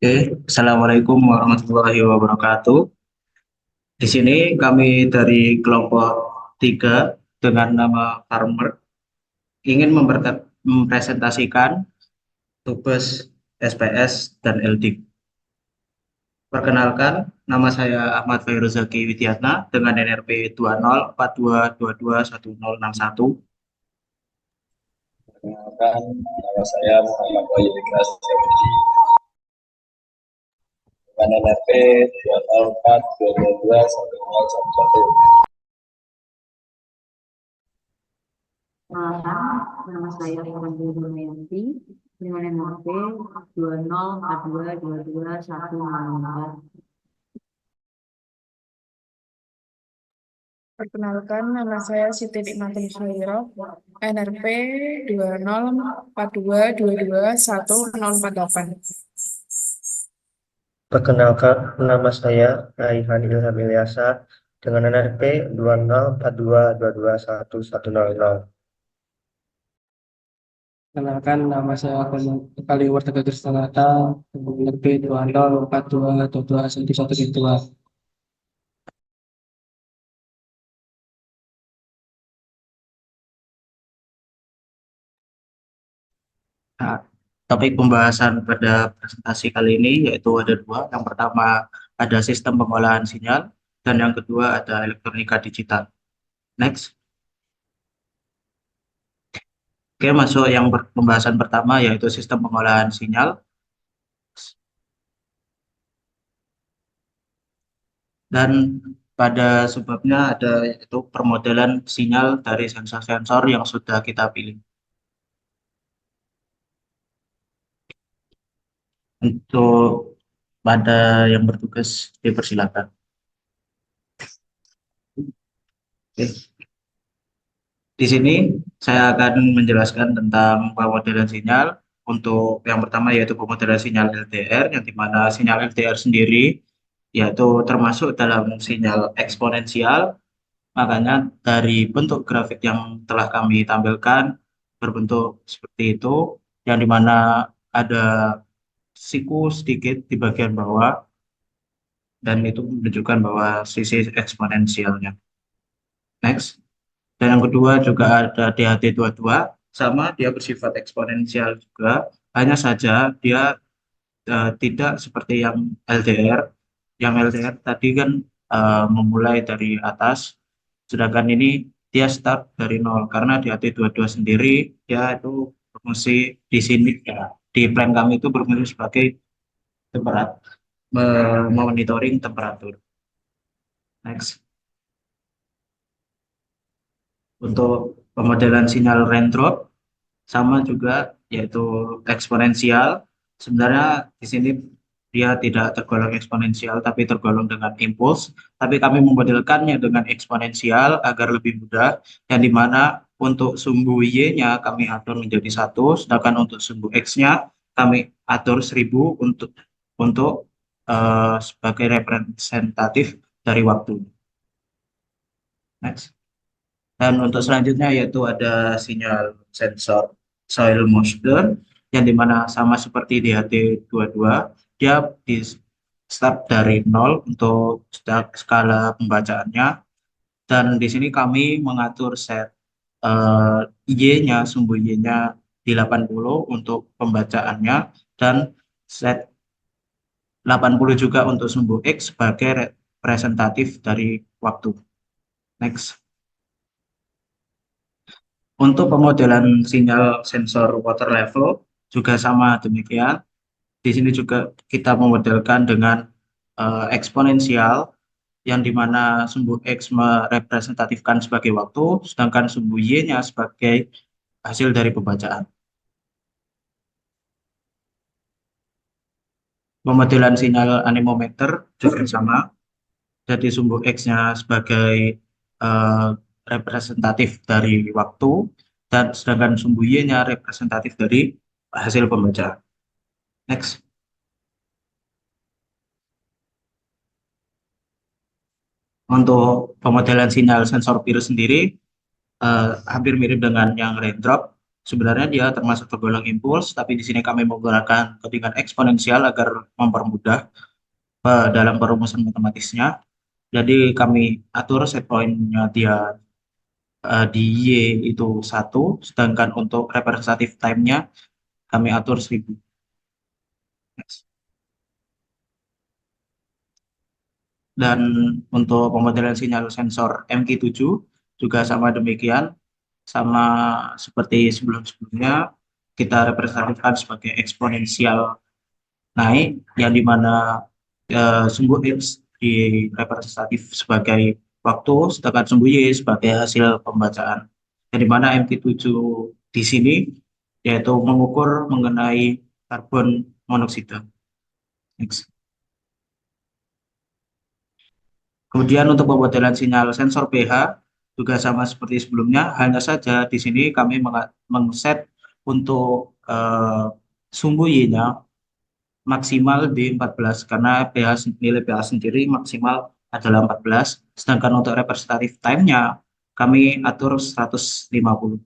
Oke, Assalamualaikum warahmatullahi wabarakatuh. Di sini kami dari kelompok 3 dengan nama Farmer ingin mempresentasikan tugas SPS dan LDIK. Perkenalkan, nama saya Ahmad Fairuzaki Widiatna dengan NRP 2042221061. Perkenalkan, nama saya Muhammad Wahyu Ikras Syafri dengan NRP 204222111. Nama saya Fandi Damayanti dengan NPWP 2042222104. Perkenalkan, nama saya Siti Nikmatul Khairah, NRP 2042222148. Perkenalkan, nama saya Raihan Ilham Ilyasa dengan NRP 2042222110. Kenalkan, nama saya Kali Wartega Krisnanata, NRP 2042221112. Nah, topik pembahasan pada presentasi kali ini yaitu ada dua. Yang pertama ada sistem pengolahan sinyal dan yang kedua ada elektronika digital. Next. Oke, masuk yang pembahasan pertama yaitu sistem pengolahan sinyal. Dan pada sebabnya ada yaitu permodelan sinyal dari sensor-sensor yang sudah kita pilih. Untuk pada yang bertugas dipersilakan. Oke. Di sini saya akan menjelaskan tentang pemodelan sinyal. Untuk yang pertama yaitu pemodelan sinyal LDR, yang dimana sinyal LDR sendiri yaitu termasuk dalam sinyal eksponensial. Makanya dari bentuk grafik yang telah kami tampilkan berbentuk seperti itu, yang dimana ada siku sedikit di bagian bawah, dan itu menunjukkan bahwa sisi eksponensialnya. Next. Dan yang kedua juga ada DHT22, sama dia bersifat eksponensial juga, hanya saja dia tidak seperti yang LDR. Yang LDR tadi kan memulai dari atas, sedangkan ini dia start dari nol, karena DHT22 sendiri dia itu berfungsi di sini ya, di plan kami itu berfungsi sebagai temperatur, monitoring temperatur. Next. Untuk pemodelan sinyal raindrop sama juga yaitu eksponensial. Sebenarnya di sini dia tidak tergolong eksponensial tapi tergolong dengan impuls. Tapi kami memodelkannya dengan eksponensial agar lebih mudah, yang dimana untuk sumbu Y-nya kami atur menjadi 1, sedangkan untuk sumbu X-nya kami atur 1000 untuk sebagai representatif dari waktu. Next. Dan untuk selanjutnya yaitu ada sinyal sensor soil moisture, yang dimana sama seperti di HT22, dia di start dari nol untuk skala pembacaannya. Dan di sini kami mengatur set Y-nya, sumbu Y-nya di 80 untuk pembacaannya, dan set 80 juga untuk sumbu X sebagai representatif dari waktu. Next. Untuk pemodelan sinyal sensor water level juga sama demikian. Di sini juga kita memodelkan dengan eksponensial, yang dimana sumbu X merepresentatifkan sebagai waktu, sedangkan sumbu Y-nya sebagai hasil dari pembacaan. Pemodelan sinyal anemometer juga sama, jadi sumbu X-nya sebagai eh, representatif dari waktu, dan sedangkan sumbu Y-nya representatif dari hasil pembacaan. Next. Untuk pemodelan sinyal sensor virus sendiri hampir mirip dengan yang raindrop. Sebenarnya dia termasuk tergolong impuls, tapi di sini kami menggunakan codingan eksponensial agar mempermudah dalam perumusan matematisnya. Jadi kami atur set point-nya dia di Y itu 1, sedangkan untuk representative time-nya kami atur 1000. Dan untuk pemodelan sinyal sensor MQ7 juga sama demikian, sama seperti sebelum-sebelumnya, kita representasikan sebagai eksponensial naik, yang dimana sumbu X direpresentatif sebagai waktu, sedangkan sumbu Y sebagai hasil pembacaan. Yang dimana MQ7 di sini yaitu mengukur mengenai karbon monoksida. Next. Kemudian untuk pemodelan sinyal sensor pH juga sama seperti sebelumnya, hanya saja di sini kami mengset untuk sumbu Y-nya maksimal di 14 karena nilai pH sendiri maksimal adalah 14, sedangkan untuk representative time-nya kami atur 150.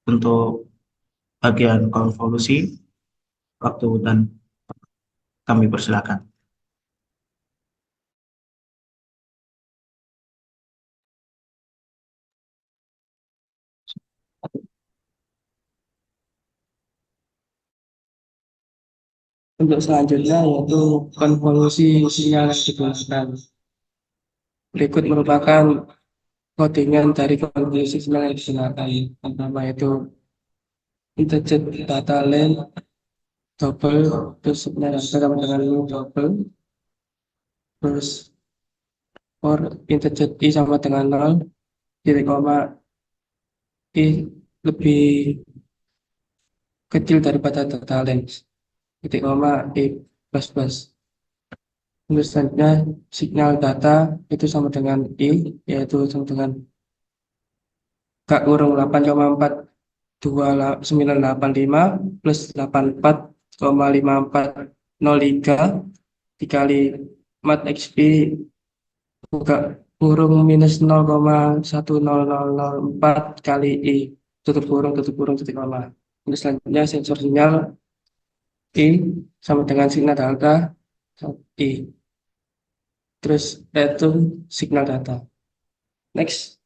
Untuk bagian konvolusi, waktu dan kami persilakan. Untuk selanjutnya yaitu konvolusi sinyal yang digunakan. Berikut merupakan codingan dari konvolusi sinyal yang digunakan. Pertama itu integer data length double, terus sebenarnya sama dengan new double, terus for integer I sama dengan 0, titik koma I lebih kecil daripada data length, titik koma I plus plus. Terus selanjutnya signal data itu sama dengan I, yaitu sama dengan K kurung 8,42985 plus 84,5403 dikali mat XP buka kurung minus 0,10004 kali I tutup kurung titik koma. Terus selanjutnya sensor sinyal I sama dengan signal data I. Terus itu signal data. Next.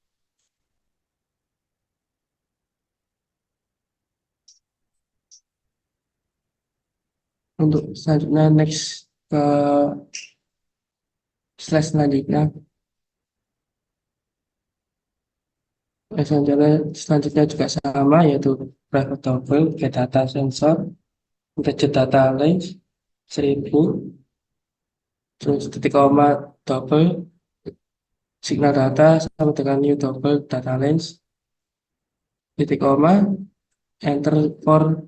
Untuk selanjutnya next ke slide selanjutnya. Selanjutnya juga sama, yaitu private double get data sensor integer data length 1000, terus titik koma double signal data sama dengan new double data length titik koma enter for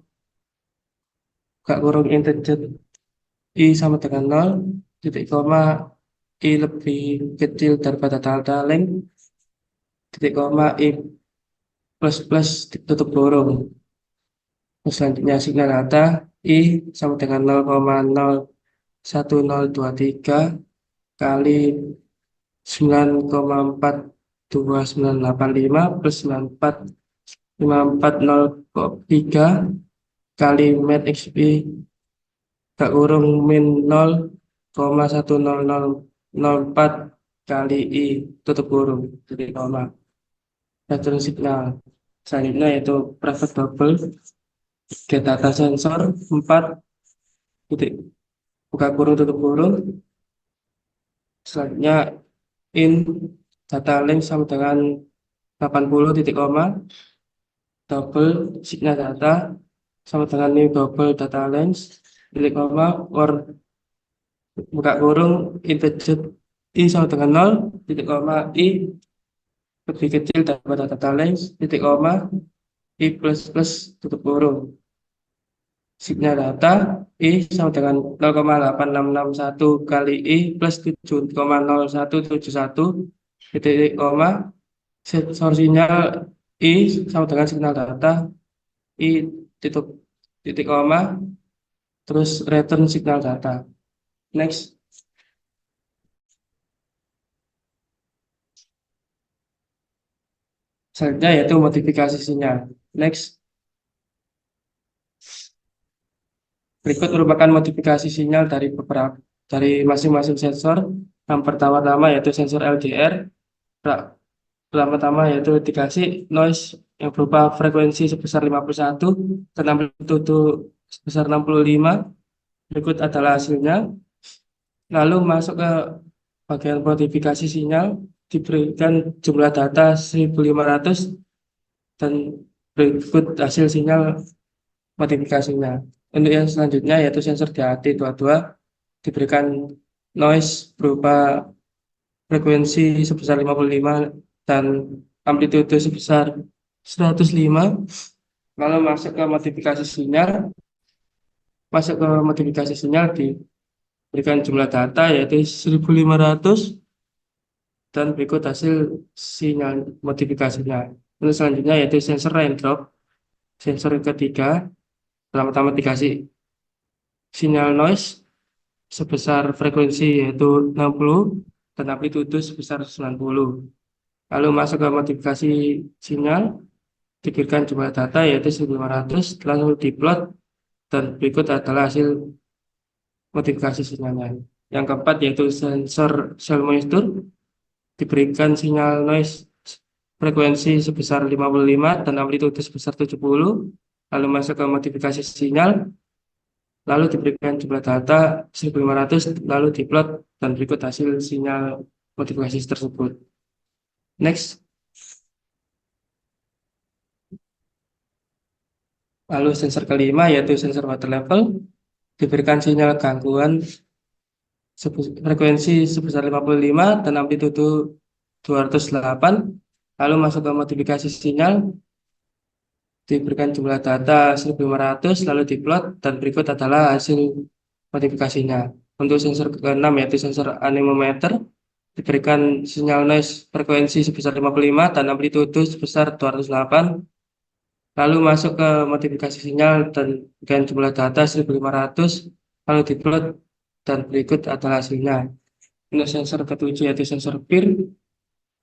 kurung integer I sama dengan 0, titik koma I lebih kecil daripada data length, titik koma I plus plus tutup kurung. Selanjutnya signal data I sama dengan 0,01023 kali 9,42985 plus 94,5403 kali mat XP kurung min 0,10004 kali I tutup kurung titik koma. Pattern signal selanjutnya yaitu private double get data sensor 4 titik buka kurung tutup kurung. Selanjutnya in data length sama dengan 80 titik koma double signal data sama dengan new double data length titik koma or buka kurung integer I sama dengan 0 titik koma I lebih kecil daripada data length titik koma I plus plus tutup kurung. Signal data I sama dengan 0,8661 kali I plus 7,0171 titik koma sensor sinyal I sama dengan signal data I tutup titik koma terus return signal data. Next. Selanjutnya yaitu modifikasi sinyal. Next. Berikut merupakan modifikasi sinyal dari masing-masing sensor. Yang pertama-tama yaitu sensor LDR. Pertama-tama yaitu dikasih noise yang berupa frekuensi sebesar 51 dan amplitude sebesar 65. Berikut adalah hasilnya. Lalu masuk ke bagian modifikasi sinyal, diberikan jumlah data 1500 dan berikut hasil sinyal modifikasinya. Untuk yang selanjutnya yaitu sensor DAT22 diberikan noise berupa frekuensi sebesar 55 dan amplitude sebesar 105. Lalu masuk ke modifikasi sinyal, diberikan jumlah data yaitu 1500 dan berikut hasil sinyal modifikasinya. Untuk selanjutnya yaitu sensor raindrop, sensor ketiga. Pertama-tama dikasih sinyal noise sebesar frekuensi yaitu 60 dan amplitude sebesar 90. Lalu masuk ke modifikasi sinyal, diberikan jumlah data yaitu 1500, lalu diplot dan berikut adalah hasil modifikasi sinyalnya. Yang keempat yaitu sensor cell moisture, diberikan sinyal noise frekuensi sebesar 55 dan amplitude sebesar 70. Lalu masuk ke modifikasi sinyal, lalu diberikan jumlah data 1500, lalu diplot dan berikut hasil sinyal modifikasi tersebut. Next. Lalu sensor kelima yaitu sensor water level, diberikan sinyal gangguan frekuensi sebesar 55 dan amplitude 208. Lalu masuk ke modifikasi sinyal, diberikan jumlah data 1500, lalu diplot dan berikut adalah hasil modifikasinya. Untuk sensor ke-6 yaitu sensor anemometer, diberikan sinyal noise frekuensi sebesar 55 dan amplitude sebesar 208. Lalu masuk ke modifikasi sinyal dan dengan jumlah data 1500, lalu diplot dan berikut adalah hasilnya. Untuk sensor ke-7 yaitu sensor PIR,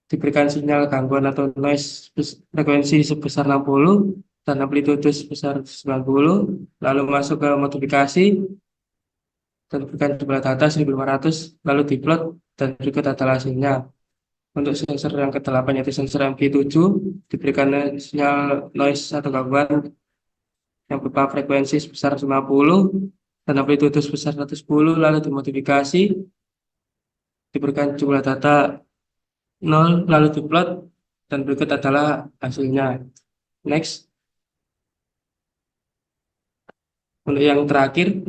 diberikan sinyal gangguan atau noise frekuensi sebesar 60 dan amplitude sebesar 90. Lalu masuk ke modifikasi dan diberikan jumlah data 1500, lalu diplot dan berikut adalah hasilnya. Untuk sensor yang ke-8 yaitu sensor MP7, diberikan sinyal noise atau gangguan yang berupa frekuensi sebesar 50 dan amplitude sebesar 110, lalu dimodifikasi, diberikan jumlah data 0, lalu diplot dan berikut adalah hasilnya. Next. Untuk yang terakhir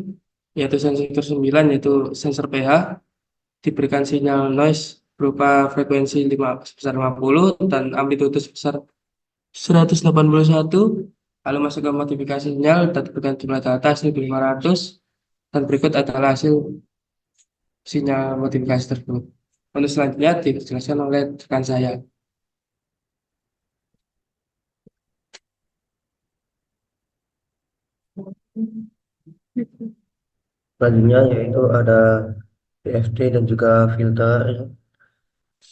yaitu sensor ke-9 yaitu sensor pH, diberikan sinyal noise berupa frekuensi sebesar 50 dan amplitude sebesar 181. Lalu masuk ke modifikasi sinyal dan diberikan jumlah data 1500 dan berikut adalah hasil sinyal modifikasi tersebut. Untuk selanjutnya dijelaskan oleh rekan saya. Selanjutnya yaitu ada DFT dan juga filter.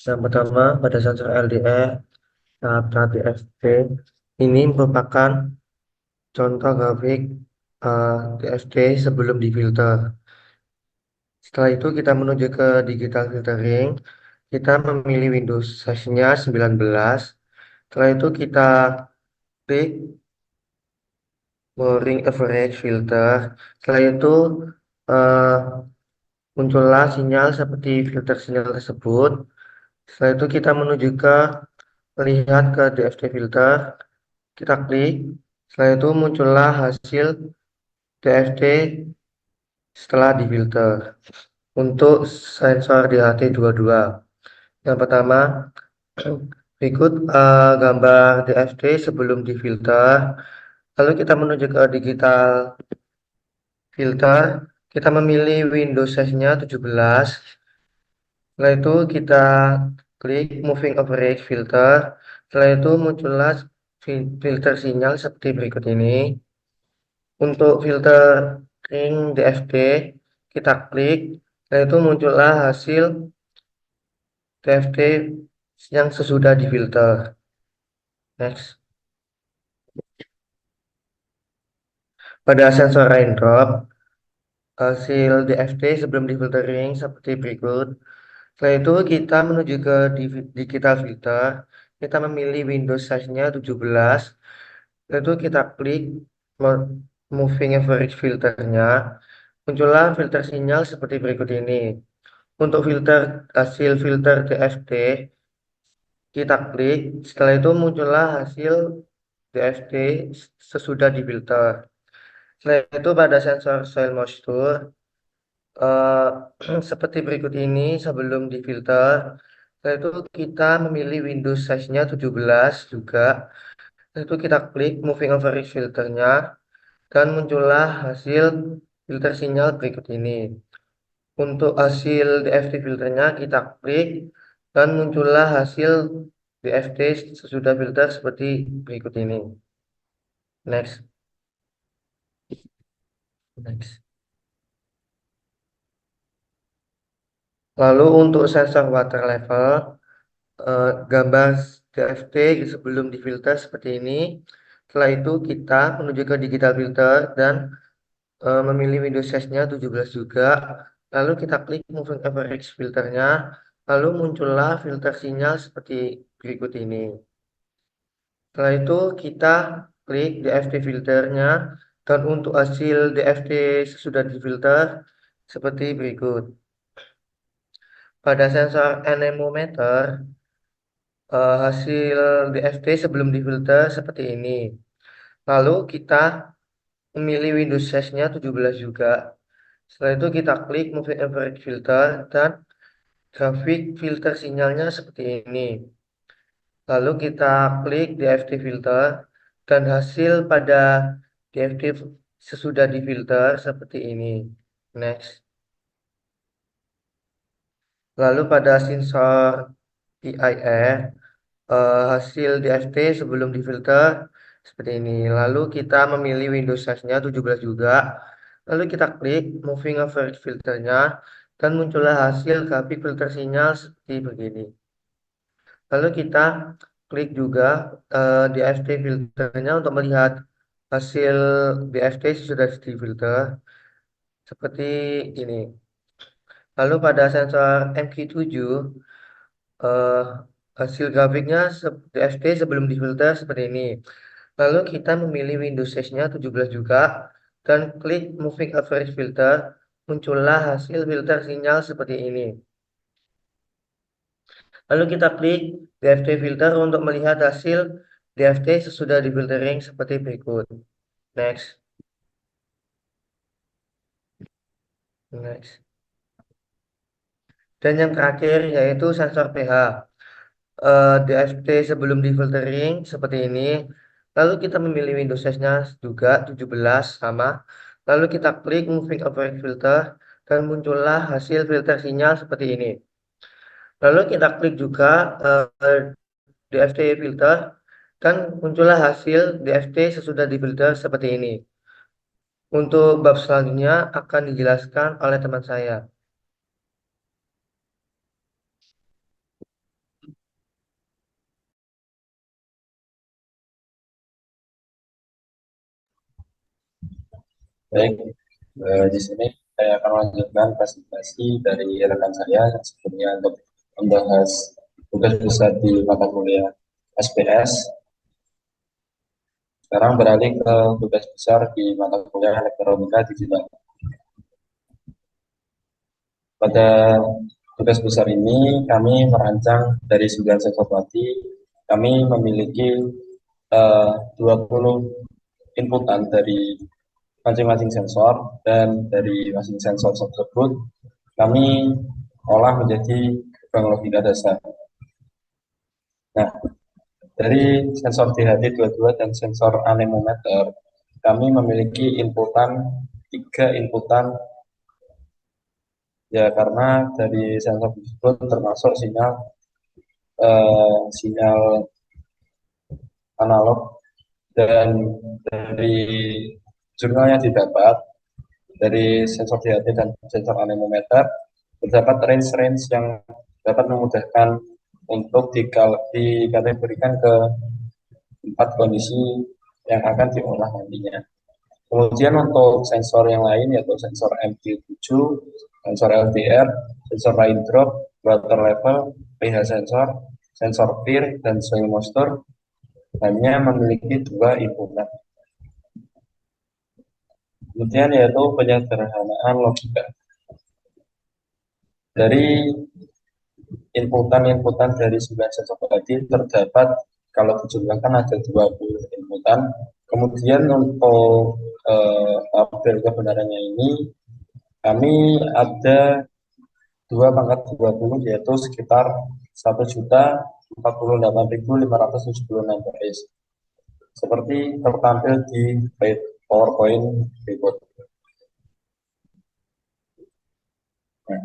Yang pertama pada sensor LDR, tahap DFT ini merupakan contoh grafik DFT sebelum difilter. Setelah itu kita menuju ke digital filtering. Kita memilih Windows size-nya 19. Setelah itu kita klik Ring Average Filter. Setelah itu eh, muncullah sinyal seperti filter sinyal tersebut. Setelah itu kita menuju ke lihat ke DFT filter. Kita klik. Setelah itu muncullah hasil DFT setelah difilter. Untuk sensor DHT22. Yang pertama, berikut gambar DFT sebelum difilter. Lalu kita menuju ke digital filter. Kita memilih Windows size-nya 17. Setelah itu kita klik Moving Average Filter. Setelah itu muncullah filter sinyal seperti berikut ini. Untuk filter ring DFT, kita klik. Setelah itu muncullah hasil DFT yang sesudah difilter. Next. Pada sensor raindrop, hasil DFT sebelum difiltering seperti berikut. Setelah itu kita menuju ke digital filter. Kita memilih Windows size-nya 17. Setelah itu kita klik moving average filternya. Muncullah filter sinyal seperti berikut ini. Untuk hasil filter DFT, kita klik. Setelah itu muncullah hasil DFT sesudah difilter. Setelah itu pada sensor soil moisture, seperti berikut ini sebelum difilter. Setelah itu kita memilih Windows size-nya 17 juga. Setelah itu kita klik moving average filternya dan muncullah hasil filter sinyal berikut ini. Untuk hasil DFT filternya kita klik dan muncullah hasil DFT sesudah filter seperti berikut ini. Next. Lalu untuk sensor water level, gambar DFT sebelum difilter seperti ini. Setelah itu kita menuju ke digital filter dan memilih Windows size-nya 17 juga. Lalu kita klik moving average filternya. Lalu muncullah filter sinyal seperti berikut ini. Setelah itu kita klik DFT filternya dan untuk hasil DFT sesudah difilter seperti berikut. Pada sensor anemometer, hasil DFT sebelum difilter seperti ini. Lalu kita memilih Windows size-nya 17 juga. Setelah itu kita klik moving average filter dan grafik filter sinyalnya seperti ini. Lalu kita klik DFT filter dan hasil pada DFT sesudah difilter seperti ini. Next. Lalu pada sensor PIR, hasil DFT sebelum difilter seperti ini. Lalu kita memilih Windows size-nya 17 juga. Lalu kita klik moving average filternya dan muncullah hasil grafik filter sinyal seperti begini. Lalu kita klik juga DFT filternya untuk melihat hasil DFT sudah difilter seperti ini. Lalu pada sensor MQ7, hasil grafiknya DFT sebelum difilter seperti ini. Lalu kita memilih Windows size-nya 17 juga dan klik moving average filter, muncullah hasil filter sinyal seperti ini. Lalu kita klik DFT filter untuk melihat hasil DFT sesudah difiltering seperti berikut. Next. Dan yang terakhir yaitu sensor pH. DFT sebelum difiltering seperti ini. Lalu kita memilih Windows size-nya juga 17 sama. Lalu kita klik moving average filter dan muncullah hasil filter sinyal seperti ini. Lalu kita klik juga DFT filter dan muncullah hasil DFT sesudah difilter seperti ini. Untuk bab selanjutnya akan dijelaskan oleh teman saya. Baik, di sini saya akan melanjutkan presentasi dari rekan saya yang sebelumnya untuk membahas tugas besar di mata kuliah SPS. Sekarang beralih ke tugas besar di mata kuliah elektronika digital. Pada tugas besar ini kami merancang dari 9 sensor tadi, kami memiliki 20 inputan dari masing-masing sensor, dan dari masing sensor tersebut kami olah menjadi gerbang logika dasar. Nah, dari sensor DHT22 dan sensor anemometer, kami memiliki tiga inputan, ya karena dari sensor tersebut termasuk sinyal analog, dan dari jurnal yang didapat dari sensor DHT dan sensor anemometer terdapat range yang dapat memudahkan untuk dikategorikan ke 4 kondisi yang akan diolah nantinya. Kemudian untuk sensor yang lain yaitu sensor MQ7, sensor LDR, sensor raindrop, water level, pH sensor, sensor PIR, dan soil moisture hanya memiliki 2 inputan. Kemudian yaitu penyederhanaan logika. Dari inputan dari 9 sensor tadi terdapat kalau dijumlahkan ada 20 inputan. Kemudian untuk tabel kebenarannya ini kami ada 2/20 yaitu sekitar 1.048.576 baris. Seperti tertampil di PowerPoint berikut. Nah,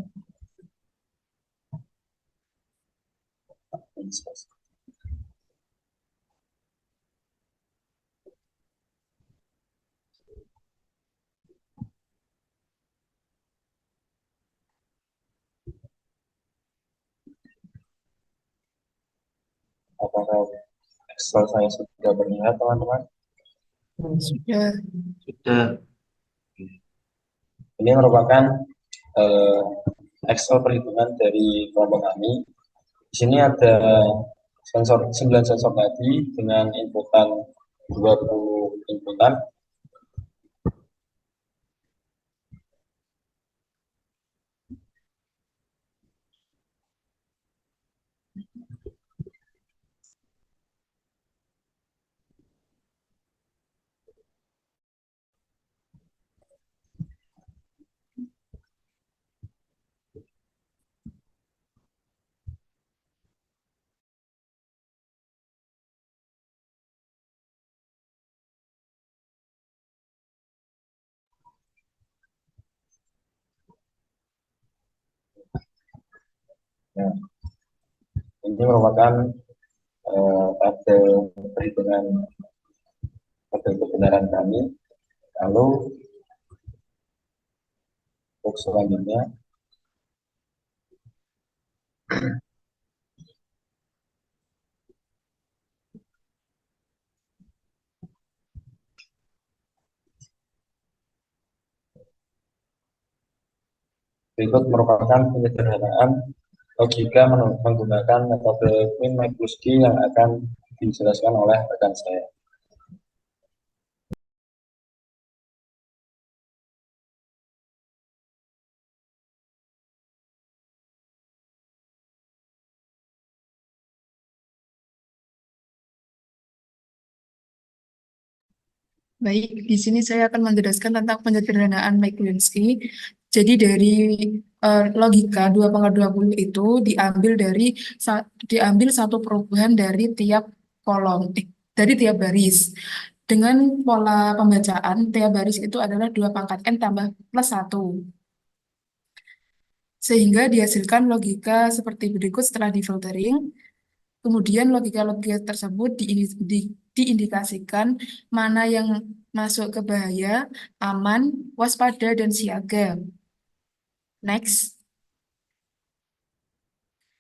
apakah Excel saya sudah berlihat, teman-teman? Sudah. Sudah. Ini merupakan Excel perhitungan dari kelompok kami. Di sini ada 9 sensor tadi dengan inputan 20 inputan. Nah, ini merupakan tabel perhitungan tabel kebenaran kami. Lalu untuk selanjutnya berikut merupakan penyederhanaan logika menggunakan metode Quine-Mikulski yang akan dijelaskan oleh rekan saya. Baik, di sini saya akan menjelaskan tentang penyederhanaan Mikulski. Jadi dari logika 2/20 itu diambil satu perubahan dari tiap kolom, dari tiap baris. Dengan pola pembacaan, tiap baris itu adalah 2 × n tambah plus 1. Sehingga dihasilkan logika seperti berikut setelah difiltering. Kemudian logika-logika tersebut diindikasikan mana yang masuk ke bahaya, aman, waspada, dan siaga. Next.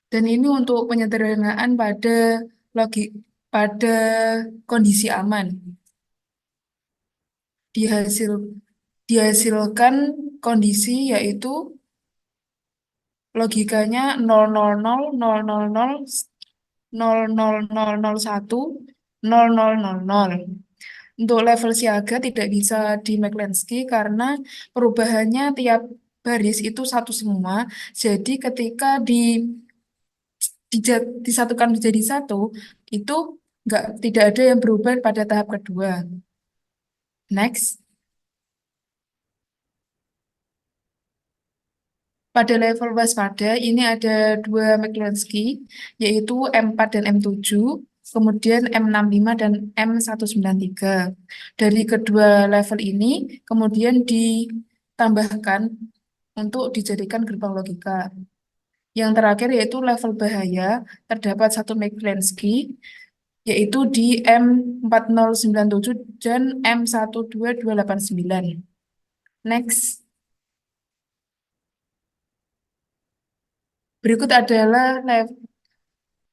Dan ini untuk penyederhanaan pada kondisi aman. Dihasilkan kondisi yaitu logikanya 000, 000, 00001, 0000. Untuk level siaga tidak bisa di Mikulski karena perubahannya tiap baris itu satu semua. Jadi ketika disatukan menjadi satu, itu tidak ada yang berubah pada tahap kedua. Next. Pada level waspada, ini ada 2 Mikulski, yaitu M4 dan M7, kemudian M65 dan M193. Dari kedua level ini, kemudian ditambahkan untuk dijadikan gerbang logika. Yang terakhir yaitu level bahaya, terdapat 1 Mikulski, yaitu di M4097 dan M12289. Next. Berikut adalah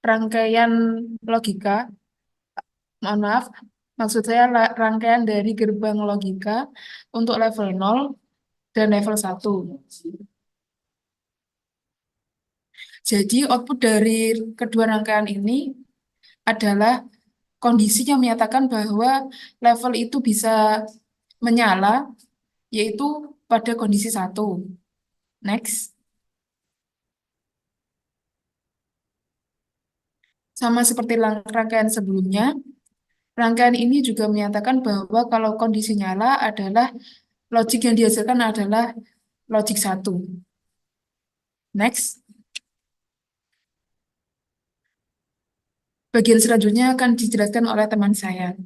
rangkaian logika mohon maaf, maksud saya rangkaian dari gerbang logika untuk level 0 dan level 1. Jadi output dari kedua rangkaian ini adalah kondisi yang menyatakan bahwa level itu bisa menyala, yaitu pada kondisi 1. Next. Sama seperti rangkaian sebelumnya, rangkaian ini juga menyatakan bahwa kalau kondisi nyala adalah logik yang dihasilkan adalah logik 1. Next. Bagian selanjutnya akan dijelaskan oleh teman saya.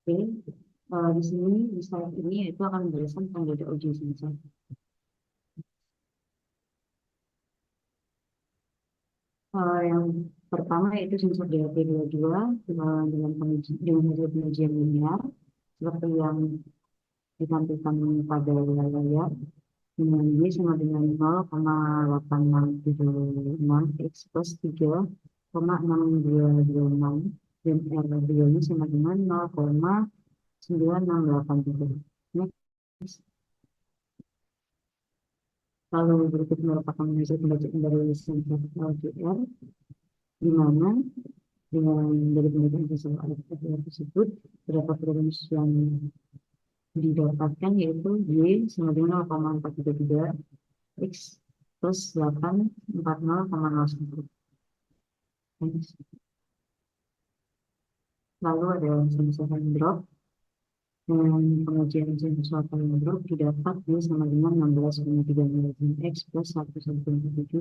Oke, di sini di slide ini itu akan menjelaskan tentang data uji sensor. Yang pertama yaitu sensor DHT22 dengan hasil pengujian linear seperti yang ditampilkan pada layar dengan Y sama dengan 0,8676 X plus 3,6226 dan R2-nya sama dengan 0,9683. Next. Lalu berikut merupakan hasil pembacaan dari sensor LDR, di mana dengan dari pembacaan sensor LDR tersebut terdapat rumus yang didapatkan yaitu Y sama dengan 0,433 X plus 840,01. Lalu ada sensor drop dengan pengujian sensor drop didapat Y sama dengan 16,3 X plus 1,7,3.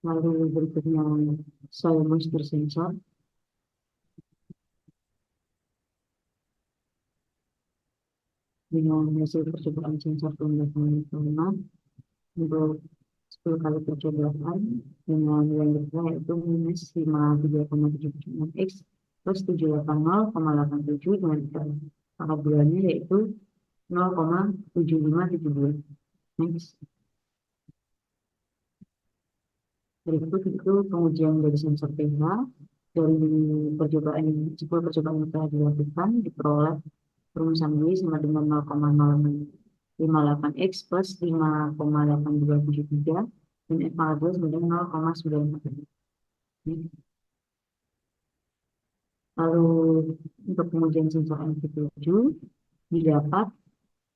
Lalu berikutnya soil moisture sensor dengan hasil percobaan sensor pembahasan untuk 10 kali percobaan dengan nilai yaitu minus 53,76 X plus 780,87 dengan angka bulannya yaitu 0,7572. Next. Berikut itu pengujian dari sensor pH dari percobaan 10 percobaan yang telah dilakukan diperoleh rumusan Y sama dengan 0,058 X plus 5,8273 dan F2 sama dengan 0,94. Lalu untuk pengujian sensor MP7 didapat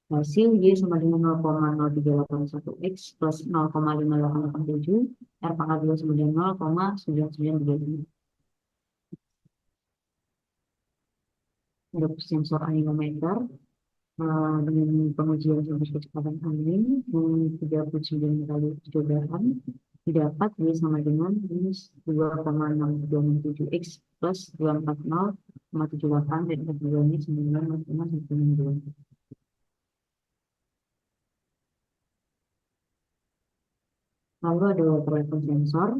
hasil Y sama dengan 0,0381 X plus 0,5887, R pangkat 2 sama dengan 0,9935. Untuk sensor anemometer dengan pengujian sensor kecepatan angin dengan 39 kali percobaan didapat Y sama dengan minus 2,6267 X plus 240,78 dan R2-nya sama dengan 0,192. Lalu ada water level sensor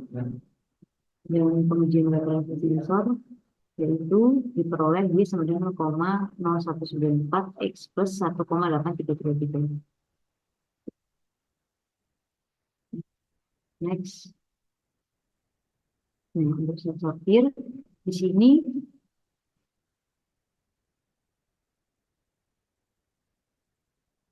dengan pengujian water level sensor yaitu diperoleh Y sama dengan 0,0194 X plus 1,8333. Next. Nah, untuk sensor PIR di sini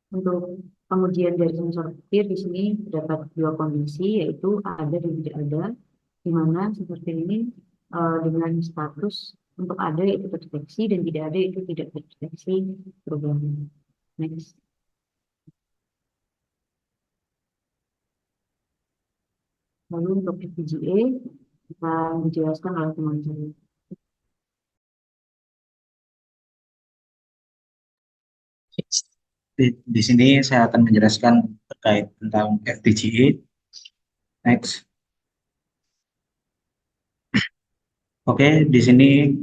untuk pengujian dari sensor PIR di sini terdapat dua kondisi yaitu ada dan tidak ada, di mana sensor PIR ini dengan status untuk ada yaitu terdeteksi dan tidak ada itu tidak terdeteksi perubahan. Next. Lalu untuk FPGA akan dijelaskan oleh teman saya. Di sini saya akan menjelaskan terkait tentang FPGA. Next. Oke, di sini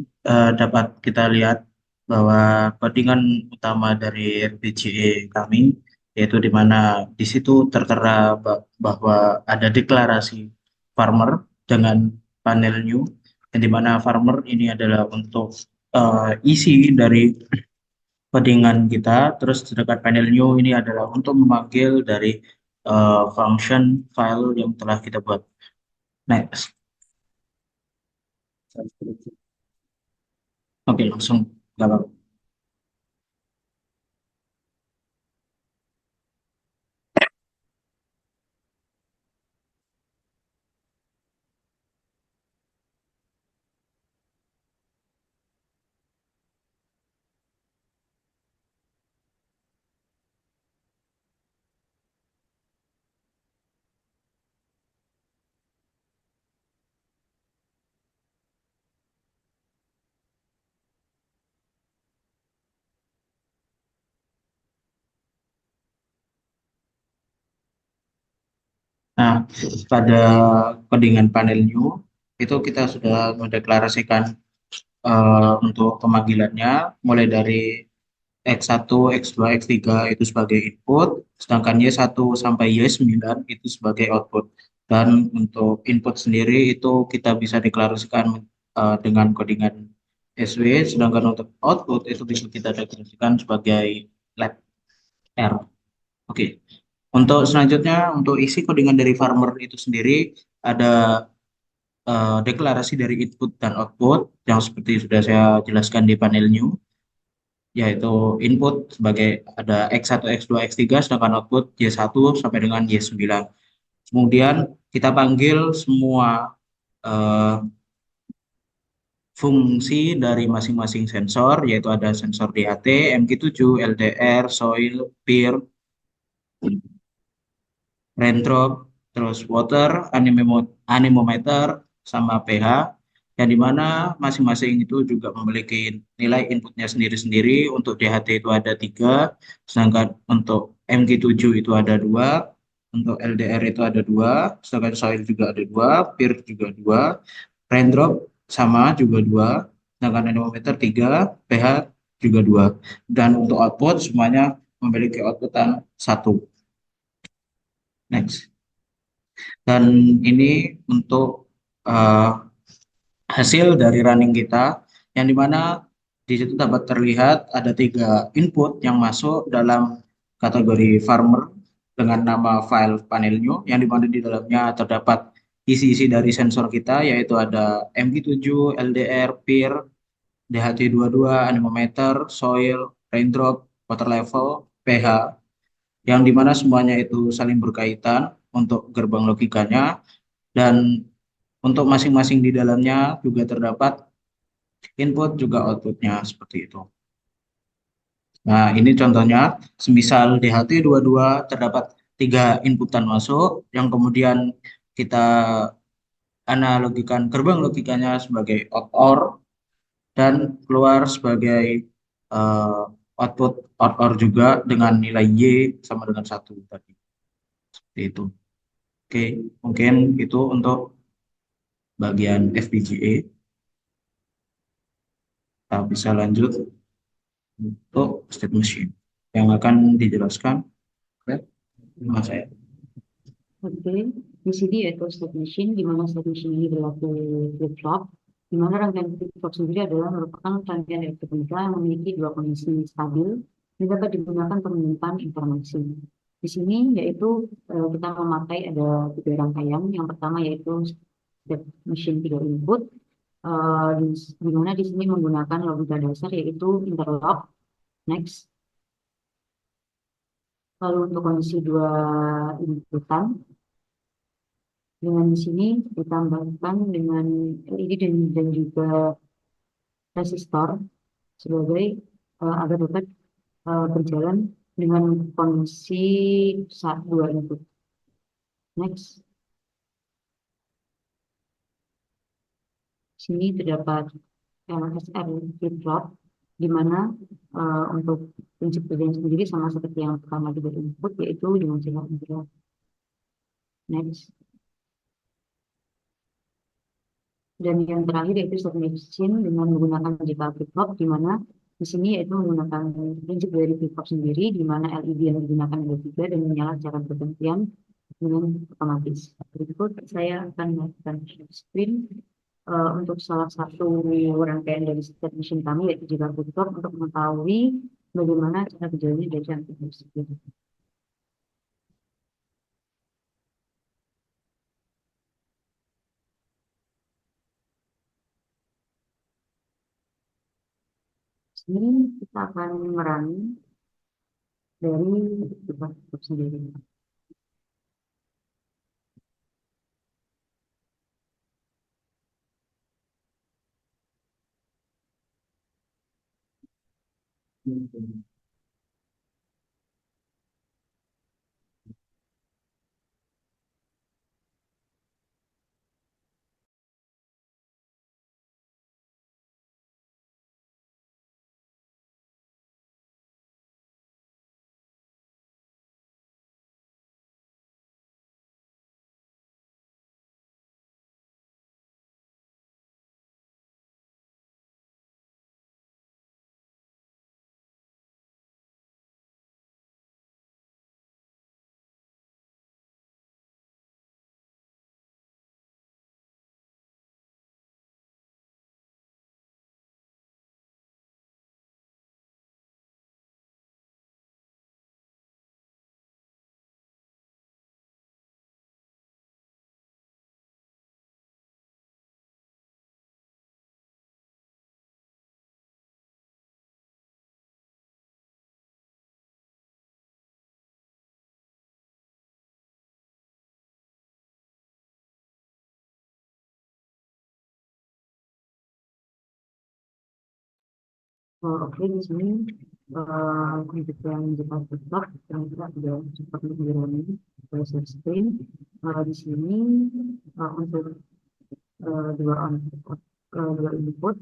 dapat kita lihat bahwa codingan utama dari FPGA kami yaitu di mana di situ tertera bahwa ada deklarasi farmer dengan panel new, yang di mana farmer ini adalah untuk isi dari codingan kita. Terus sedangkan panel new ini adalah untuk memanggil dari function file yang telah kita buat. Next. Oke, langsung nggak apa-apa. Nah, pada codingan panel new itu kita sudah mendeklarasikan untuk pemanggilannya mulai dari X1, X2, X3 itu sebagai input, sedangkan Y1 sampai Y9 itu sebagai output. Dan untuk input sendiri itu kita bisa deklarasikan dengan codingan SW, sedangkan untuk output itu bisa kita deklarasikan sebagai let R. Oke. Untuk selanjutnya, untuk isi codingan dari farmer itu sendiri ada deklarasi dari input dan output yang seperti sudah saya jelaskan di panel new, yaitu input sebagai ada X1, X2, X3, sedangkan output Y1 sampai dengan Y9. Kemudian kita panggil semua eh, fungsi dari masing-masing sensor, yaitu ada sensor DHT, MQ7, LDR, soil, peer, raindrop, terus water, anemometer, sama pH, yang dimana masing-masing itu juga memiliki nilai inputnya sendiri-sendiri. Untuk DHT itu ada 3, sedangkan untuk MQ7 itu ada 2, untuk LDR itu ada 2, sedangkan soil juga ada 2, peer juga 2, raindrop sama juga 2, sedangkan anemometer 3, pH juga 2. Dan untuk output semuanya memiliki outputan 1. Next. Dan ini untuk uh, hasil dari running kita, yang dimana di situ dapat terlihat ada 3 input yang masuk dalam kategori farmer dengan nama file panel new, yang dimana di dalamnya terdapat isi-isi dari sensor kita, yaitu ada MQ7, LDR, peer, DHT22, anemometer, soil, raindrop, water level, pH, yang dimana semuanya itu saling berkaitan untuk gerbang logikanya, dan untuk masing-masing di dalamnya juga terdapat input juga outputnya seperti itu. Nah, ini contohnya, semisal DHT22 terdapat 3 inputan masuk, yang kemudian kita analogikan gerbang logikanya sebagai out-OR, dan keluar sebagai uh, output out-OR juga dengan nilai Y sama dengan 1 tadi. Seperti itu. Oke, mungkin itu untuk bagian FPGA. Kita bisa lanjut untuk state machine yang akan dijelaskan oleh Mas saya. Oke, di sini yaitu state machine, di mana state machine ini berlaku flip-flop, di mana rangkaian flip-flop sendiri adalah merupakan rangkaian elektronika yang memiliki 2 kondisi stabil dan dapat digunakan untuk menyimpan informasi. Di sini yaitu kita memakai ada 3 rangkaian. Yang pertama yaitu state machine 3 input, di mana di sini menggunakan logika dasar yaitu interlock, next. Lalu untuk kondisi 2 inputan, dengan di sini ditambahkan dengan LED dan juga resistor sebagai agar dapat berjalan dengan kondisi 2 input. Next. Sini terdapat LSR flip-flop, di mana untuk prinsip kerjanya sendiri sama seperti yang pertama juga input, yaitu dengan sinyal input. Next. Dan yang terakhir yaitu state machine dengan menggunakan digital flip-flop, di mana di sini yaitu menggunakan prinsip dari flip-flop sendiri, di mana LED yang digunakan ada 3 dan menyala secara bergantian dengan otomatis. Berikut saya akan melakukan share screen untuk salah satu rangkaian dari state machine kami, yaitu digital flip-flop, untuk mengetahui bagaimana cara kerjanya dari cantik tersebut. Sini kita akan merangi dari debat itu sendiri. Oke, di sini untuk yang cepat cepat yang kita sudah cepat menjalani proses screen. Di sini untuk dua dua input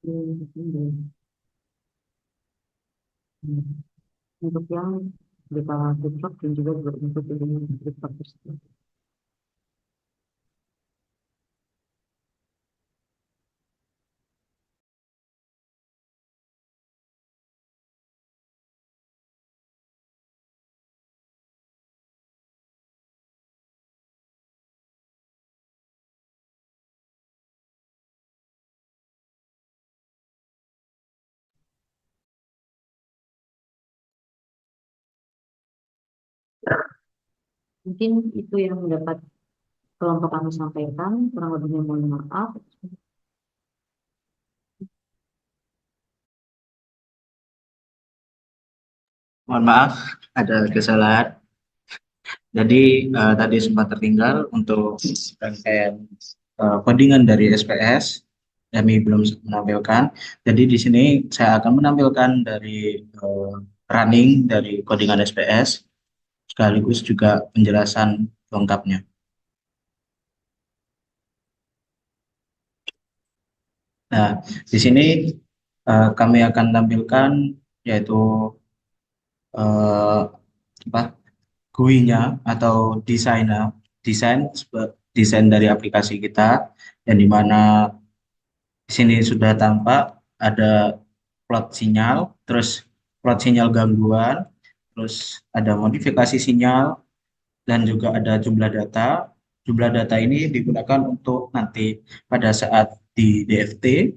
inputnya untuk yang kita tutup dan juga dua input yang cepat tersebut. Mungkin itu yang dapat kelompok kami sampaikan, kurang lebihnya mohon maaf. Mohon maaf, ada kesalahan. Jadi tadi sempat tertinggal untuk rangkaian codingan dari SPS, kami belum menampilkan. Jadi di sini saya akan menampilkan dari running dari codingan SPS, sekaligus juga penjelasan lengkapnya. Nah, di sini kami akan tampilkan yaitu apa, GUI-nya atau desain dari aplikasi kita, yang dimana di sini sudah tampak ada plot sinyal, terus plot sinyal gangguan, terus ada modifikasi sinyal, dan juga ada jumlah data. Jumlah data ini digunakan untuk nanti pada saat di DFT.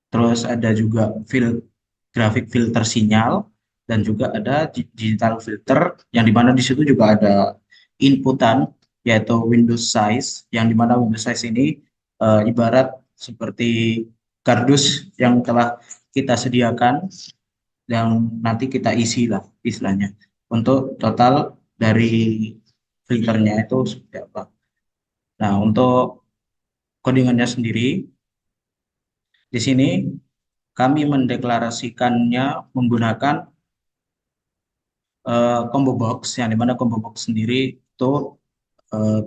Terus ada juga grafik filter sinyal, dan juga ada digital filter, yang dimana di situ juga ada inputan yaitu Windows size, yang dimana Windows size ini ibarat seperti kardus yang telah kita sediakan, yang nanti kita isi lah istilahnya untuk total dari filternya itu seperti apa. Nah, untuk codingannya sendiri di sini kami mendeklarasikannya menggunakan combo box, yang dimana combo box sendiri itu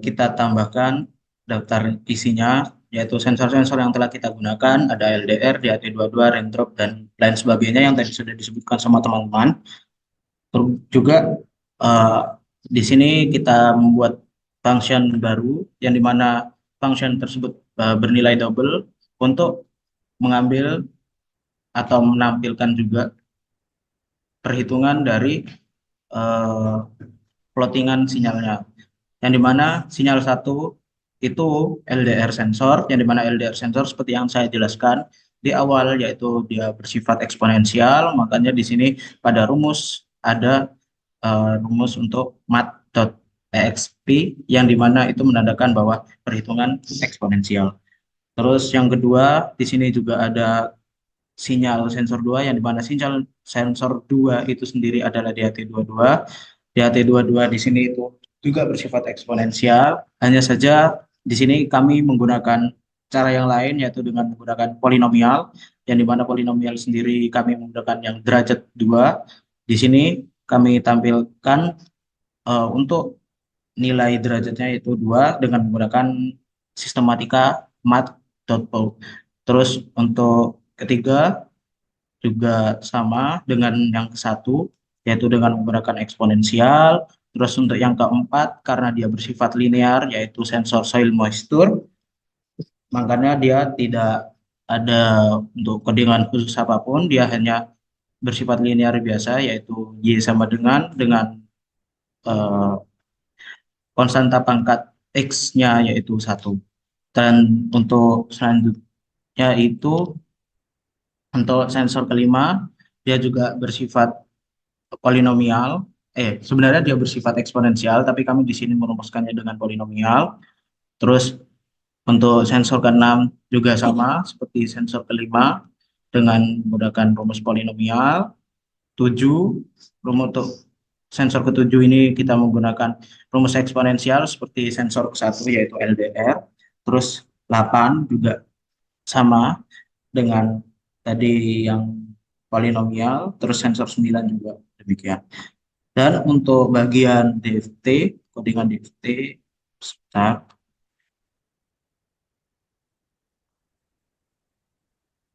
kita tambahkan daftar isinya, yaitu sensor-sensor yang telah kita gunakan, ada LDR, DAT22, Raindrop, dan lain sebagainya yang tadi sudah disebutkan sama teman-teman. Terus juga eh, di sini kita membuat function baru, yang dimana function tersebut bernilai double untuk mengambil atau menampilkan juga perhitungan dari eh, plottingan sinyalnya, yang dimana sinyal satu itu LDR sensor, yang dimana LDR sensor seperti yang saya jelaskan di awal, yaitu dia bersifat eksponensial. Makanya di sini pada rumus ada rumus untuk mat.exp, yang dimana itu menandakan bahwa perhitungan eksponensial. Terus yang kedua, di sini juga ada sinyal sensor 2, yang dimana sinyal sensor 2 itu sendiri adalah DHT22. DHT22 di sini itu juga bersifat eksponensial, hanya saja di sini kami menggunakan cara yang lain, yaitu dengan menggunakan polinomial, yang dimana polinomial sendiri kami menggunakan yang derajat 2. Di sini kami tampilkan untuk nilai derajatnya itu 2 dengan menggunakan sistematika mat.pow. Terus untuk ketiga juga sama dengan yang ke satu, yaitu dengan menggunakan eksponensial. Terus untuk yang keempat, karena dia bersifat linear, yaitu sensor soil moisture, makanya dia tidak ada untuk codingan khusus apapun, dia hanya bersifat linear biasa, yaitu Y sama dengan eh, konstanta pangkat X-nya yaitu 1. Dan untuk selanjutnya itu untuk sensor kelima, dia juga bersifat polinomial. Sebenarnya dia bersifat eksponensial, tapi kami di sini merumuskannya dengan polinomial. Terus untuk sensor keenam juga sama seperti sensor kelima dengan menggunakan rumus polinomial. 7, rumus untuk sensor ketujuh ini kita menggunakan rumus eksponensial seperti sensor ke-1 yaitu LDR. Terus 8 juga sama dengan tadi yang polinomial, terus sensor 9 juga demikian. Dan untuk bagian DFT, codingan DFT, sebentar.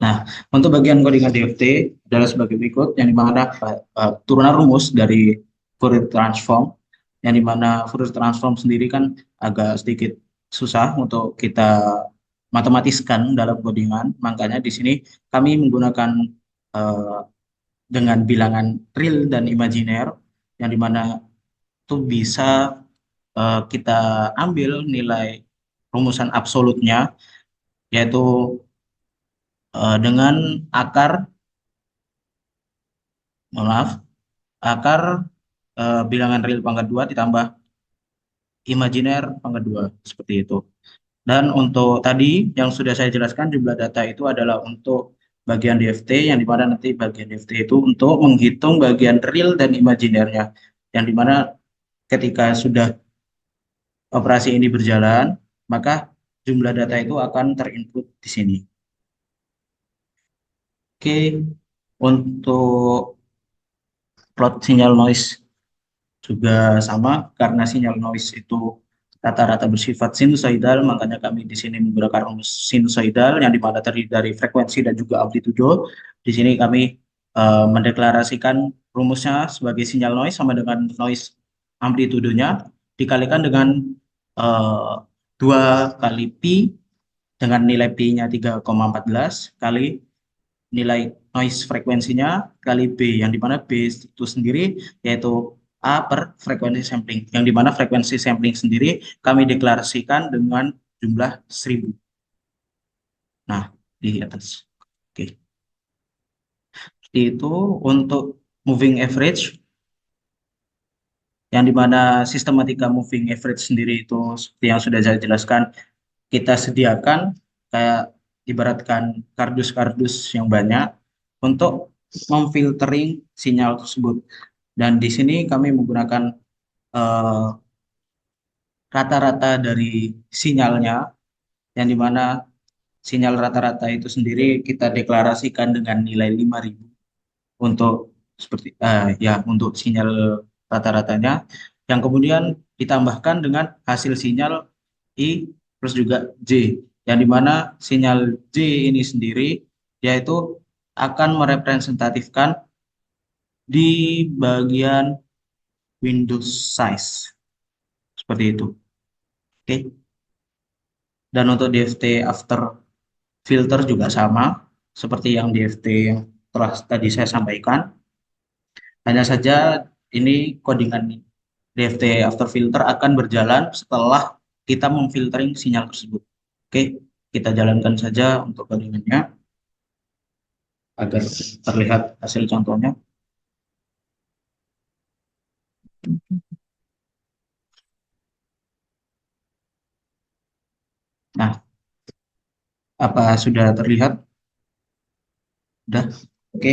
Nah, untuk bagian codingan DFT adalah sebagai berikut, yang dimana turunan rumus dari Fourier transform, yang dimana Fourier transform sendiri kan agak sedikit susah untuk kita matematiskan dalam codingan. Makanya di sini kami menggunakan eh, dengan bilangan real dan imajiner, yang dimana itu bisa kita ambil nilai rumusan absolutnya, yaitu dengan akar, mohon maaf, akar bilangan real pangkat 2 ditambah imajiner pangkat 2, seperti itu. Dan untuk tadi yang sudah saya jelaskan, jumlah data itu adalah untuk bagian DFT, yang dimana nanti bagian DFT itu untuk menghitung bagian real dan imajinernya, yang dimana ketika sudah operasi ini berjalan, maka jumlah data itu akan terinput di sini. Oke, untuk plot sinyal noise juga sama, karena sinyal noise itu rata-rata bersifat sinusoidal, makanya kami di sini menggunakan rumus sinusoidal, yang dimana terdiri dari frekuensi dan juga amplitudo. Di sini kami mendeklarasikan rumusnya sebagai sinyal noise sama dengan noise amplitudonya dikalikan dengan eh, 2 kali pi, dengan nilai pi-nya 3,14 kali nilai noise frekuensinya kali B, yang dimana B itu sendiri yaitu A per frekuensi sampling, yang dimana frekuensi sampling sendiri kami deklarasikan dengan jumlah 1000. Nah, di atas. Oke. Itu untuk moving average, yang dimana sistematika moving average sendiri itu seperti yang sudah saya jelaskan, kita sediakan kayak ibaratkan kardus-kardus yang banyak untuk memfiltering sinyal tersebut. Dan di sini kami menggunakan eh, rata-rata dari sinyalnya, yang dimana sinyal rata-rata itu sendiri kita deklarasikan dengan nilai 5000 untuk seperti ya untuk sinyal rata-ratanya, yang kemudian ditambahkan dengan hasil sinyal I plus juga J, yang dimana sinyal J ini sendiri yaitu akan merepresentatifkan di bagian Windows size, seperti itu. Oke. Dan untuk DFT after filter juga sama, seperti yang DFT yang telah tadi saya sampaikan. Hanya saja ini codingan DFT after filter akan berjalan setelah kita memfiltering sinyal tersebut. Oke, kita jalankan saja untuk codingannya agar terlihat hasil contohnya. Nah, apa sudah terlihat? Sudah. Oke.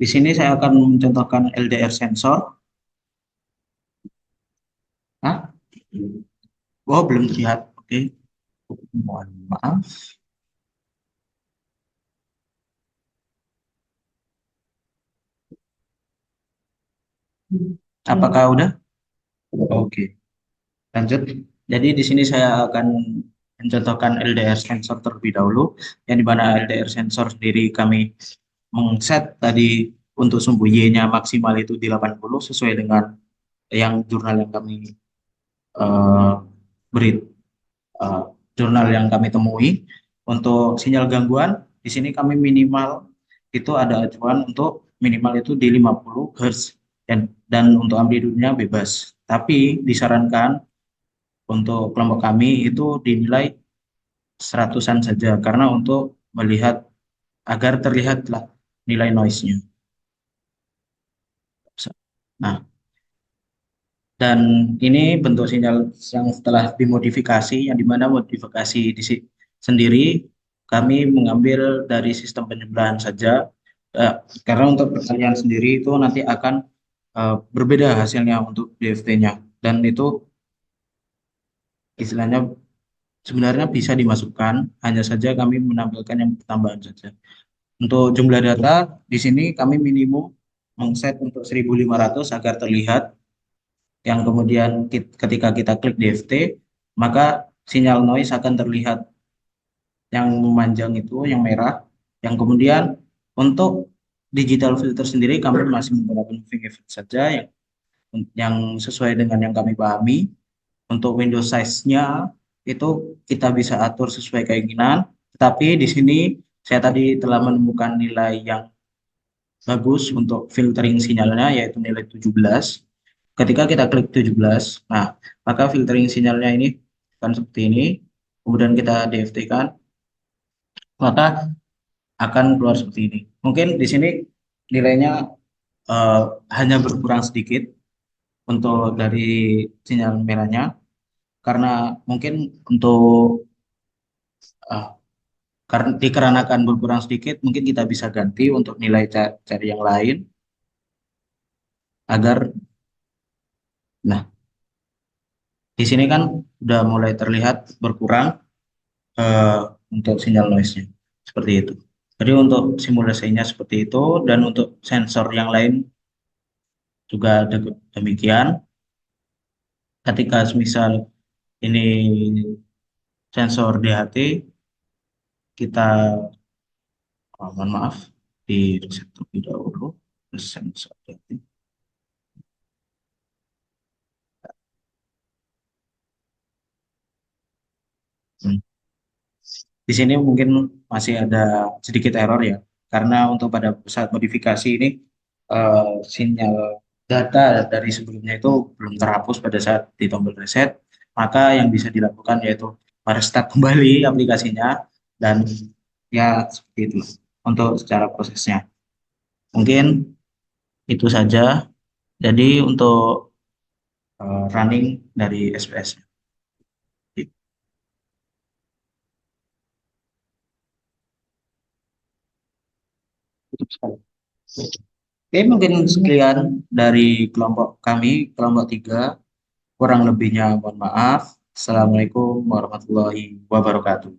Di sini saya akan mencontohkan LDR sensor. Nah, oh belum terlihat. Oke. Mohon maaf. Apakah udah? Oke. Lanjut. Jadi di sini saya akan mencontohkan LDR sensor terlebih dahulu, yang di mana LDR sensor sendiri kami mengset tadi untuk sumbu Y-nya maksimal itu di 80 sesuai dengan yang jurnal yang kami eh, beri eh, jurnal yang kami temui. Untuk sinyal gangguan di sini kami minimal itu ada acuan untuk minimal itu di 50 Hz dan untuk amplitudenya bebas. Tapi disarankan untuk kelompok kami itu dinilai seratusan saja karena untuk melihat agar terlihatlah nilai noise-nya. Nah, dan ini bentuk sinyal yang setelah dimodifikasi, yang dimana modifikasi sendiri kami mengambil dari sistem penyebelahan saja, karena untuk perkalian sendiri itu nanti akan berbeda hasilnya untuk DFT-nya, dan itu istilahnya sebenarnya bisa dimasukkan, hanya saja kami menampilkan yang tambahan saja. Untuk jumlah data, di sini kami minimum mengset untuk 1500 agar terlihat, yang kemudian ketika kita klik DFT, maka sinyal noise akan terlihat yang memanjang itu, yang merah, yang kemudian untuk digital filter sendiri kami masih menggunakan moving effect saja yang sesuai dengan yang kami pahami. Untuk window size-nya itu kita bisa atur sesuai keinginan, tetapi di sini saya tadi telah menemukan nilai yang bagus untuk filtering sinyalnya, yaitu nilai 17. Ketika kita klik 17, nah maka filtering sinyalnya ini akan seperti ini, kemudian kita DFT-kan, maka akan keluar seperti ini. Mungkin di sini nilainya eh, hanya berkurang sedikit untuk dari sinyal merahnya, karena mungkin untuk eh, karena dikarenakan berkurang sedikit, mungkin kita bisa ganti untuk nilai cari yang lain agar, nah di sini kan udah mulai terlihat berkurang eh, untuk sinyal noise-nya seperti itu. Jadi untuk simulasinya seperti itu, dan untuk sensor yang lain juga demikian. Ketika misal ini sensor DHT, kita mohon maaf di reset terlebih dahulu sensor DHT. Di sini mungkin masih ada sedikit error ya, karena untuk pada saat modifikasi ini sinyal data dari sebelumnya itu belum terhapus pada saat di tombol reset, maka yang bisa dilakukan yaitu restart kembali aplikasinya, dan ya seperti itu untuk secara prosesnya. Mungkin itu saja. Jadi untuk running dari SPS. Oke, mungkin sekian dari kelompok kami, kelompok 3. Kurang lebihnya mohon maaf. Assalamualaikum warahmatullahi wabarakatuh.